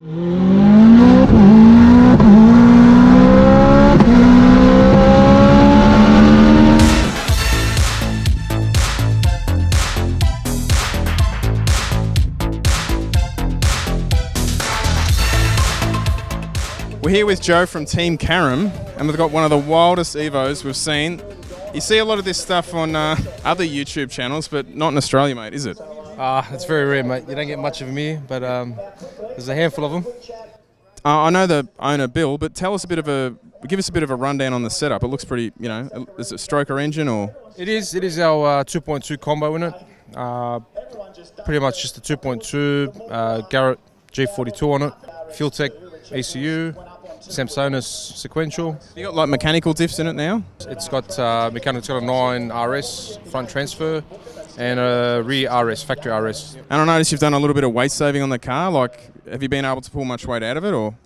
We're here with Joe from Team Karam, and we've got one of the wildest Evos we've seen. You see a lot of this stuff on other YouTube channels, but not in Australia, mate, is it? It's very rare, mate. You don't get much of them here, but there's a handful of them. I know the owner, Bill, but give us a bit of a rundown on the setup. It looks pretty, is it stroker engine or? It is our 2.2 combo in it. Pretty much just a 2.2 Garrett G42 on it. Fuel Tech ECU. Samsonus sequential. You got like mechanical diffs in it now? It's got mechanical. It's got a 9 RS front transfer and a rear RS, factory RS. And I noticed you've done a little bit of weight saving on the car. Like, have you been able to pull much weight out of it, or?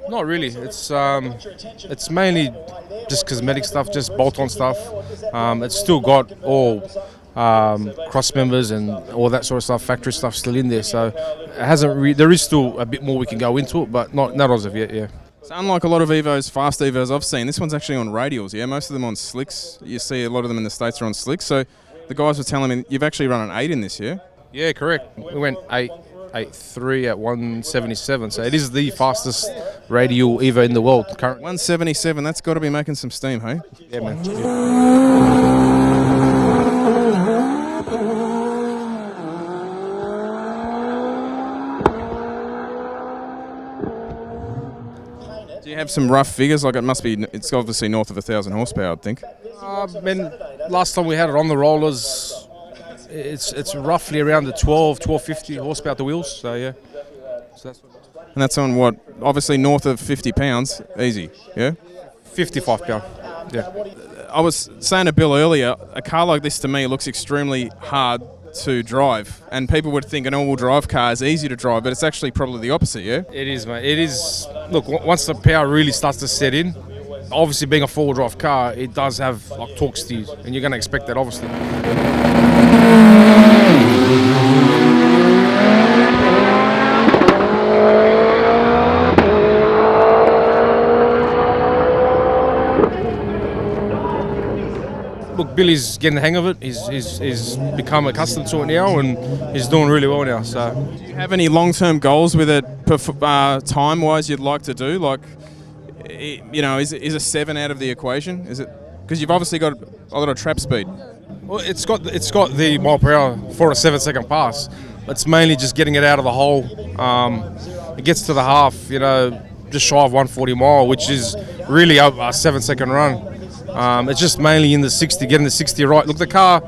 Not really. It's mainly just cosmetic stuff, just bolt-on stuff. It's still got all cross members and all that sort of stuff, factory stuff still in there. So it hasn't. There is still a bit more we can go into it, but not as of yet. Yeah. So unlike a lot of fast Evos I've seen, this one's actually on radials, yeah? Most of them on slicks. You see a lot of them in the States are on slicks. So the guys were telling me you've actually run an 8 in this, yeah? Yeah, correct. We went 8.3 at 177. So it is the fastest radial Evo in the world currently. 177, that's got to be making some steam, hey? Yeah, man. Yeah. Do you have some rough figures? Like it's obviously north of 1,000 horsepower, I'd think. Last time we had it on the rollers, it's roughly around the 1250 horsepower at the wheels. So yeah. And that's on what? Obviously north of 50 pounds, easy, yeah? 55 pound, yeah. I was saying to Bill earlier, a car like this to me looks extremely hard to drive, and people would think an all-wheel drive car is easy to drive, but it's actually probably the opposite, yeah? It is, mate. It is. Look, once the power really starts to set in, obviously being a four-wheel drive car, it does have like torque steers, and you're going to expect that, obviously. Look, Billy's getting the hang of it. He's become accustomed to it now, and he's doing really well now. So, do you have any long-term goals with it, time-wise, you'd like to do? Like, is a 7 out of the equation? Is it because you've obviously got a lot of trap speed? Well, it's got the mile per hour for a 7-second pass. It's mainly just getting it out of the hole. It gets to the half, just shy of 140 mile, which is really a 7-second run. It's just mainly in the 60, getting the 60 right. Look, the car,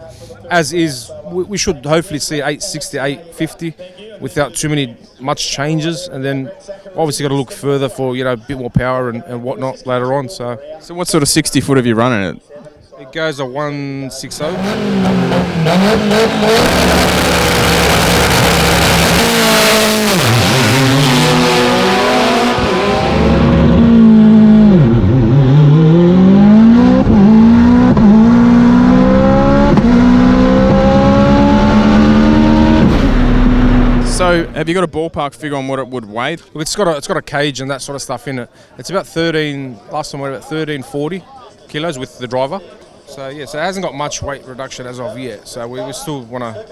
as is, we should hopefully see 860, 850 without much changes, and then obviously got to look further for a bit more power and whatnot later on. So what sort of 60 foot have you run in it? It goes a 160. So, have you got a ballpark figure on what it would weigh? Look, it's got a cage and that sort of stuff in it. It's about 13. Last time we were about 1340 kilos with the driver. So yeah, so it hasn't got much weight reduction as of yet. So we still want to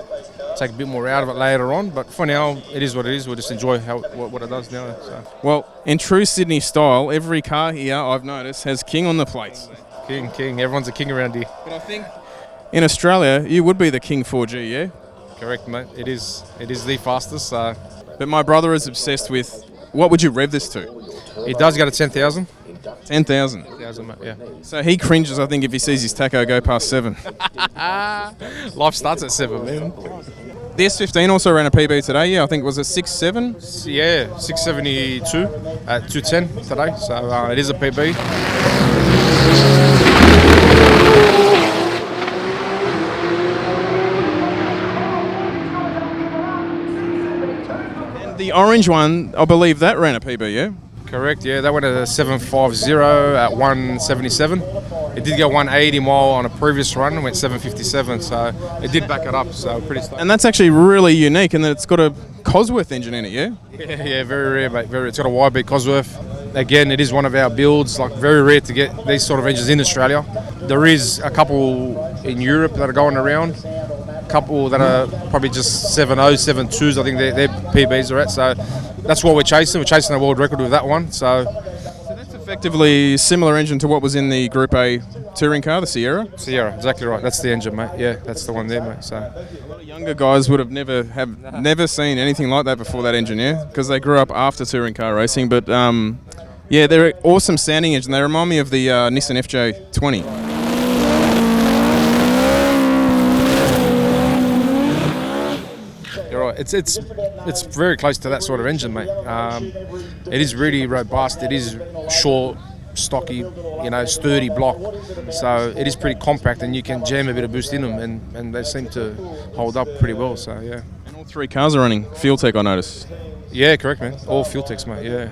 take a bit more out of it later on. But for now, it is what it is. We'll just enjoy what it does now. So. Well, in true Sydney style, every car here I've noticed has King on the plates. King. Everyone's a king around here. But I think in Australia, you would be the King 4G, yeah? Correct, mate. It is the fastest. So. But my brother is obsessed with, what would you rev this to? It does go to 10,000. 10,000? 10,000, mate, yeah. So he cringes, I think, if he sees his tacho go past 7. Life starts at 7, man. The S15 also ran a PB today, yeah, I think, was it 6.7? Yeah, 672 at 210 today, so it is a PB. And the orange one, I believe that ran a PB, yeah? Correct, yeah. That went at a 750 at 177. It did go 180 mile on a previous run and went 757, so it did back it up, so pretty stoked. And that's actually really unique in that it's got a Cosworth engine in it, yeah? Yeah, very rare, mate. It's got a YB Cosworth. Again, it is one of our builds, like very rare to get these sort of engines in Australia. There is a couple in Europe that are going around, a couple that are probably just 7.0, 7.2s, I think their PBs are at, so that's what we're chasing. We're chasing a world record with that one, so That's effectively similar engine to what was in the Group A touring car, the Sierra. Sierra, exactly right. That's the engine, mate. Yeah, that's the one there, mate. So A lot of younger guys would have never seen anything like that before that engine, yeah? Because they grew up after touring car racing, but yeah, they're an awesome sounding engine. They remind me of the Nissan FJ20. you're right. It's very close to that sort of engine, mate. It is really robust. It is short, stocky, sturdy block. So it is pretty compact, and you can jam a bit of boost in them, and they seem to hold up pretty well. So yeah. And all three cars are running Fuel Tech, I noticed. Yeah, correct, man. All fuel techs, mate. Yeah.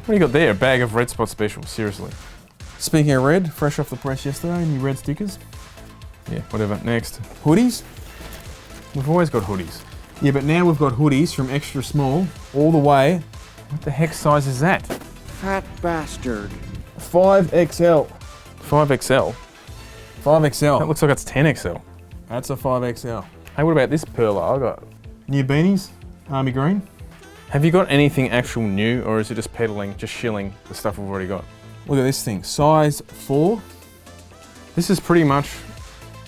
What do you got there? A bag of Red Spot Special, seriously. Speaking of red, fresh off the press yesterday, new red stickers. Yeah, whatever. Next. Hoodies. We've always got hoodies. Yeah, but now we've got hoodies from extra small all the way. What the heck size is that? Fat bastard. 5XL. 5XL. 5XL. That looks like it's 10XL. That's a 5XL. Hey, what about this perla I got? New beanies, army green. Have you got anything actual new, or is it just peddling, just shilling the stuff we've already got? Look at this thing, size 4. This is pretty much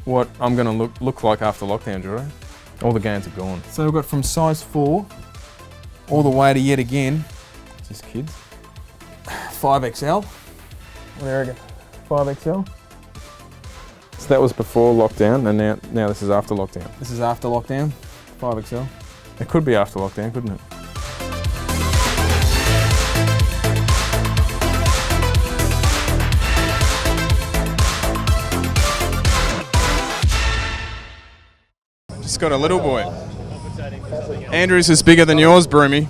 what I'm going to look like after lockdown, Juro. All the gains are gone. So we've got from size 4 all the way to yet again, Is this kids? 5XL. What do you reckon? 5XL? So that was before lockdown, and now this is after lockdown. This is after lockdown, 5XL. It could be after lockdown, couldn't it? Just got a little boy. Andrew's is bigger than yours, Broomy.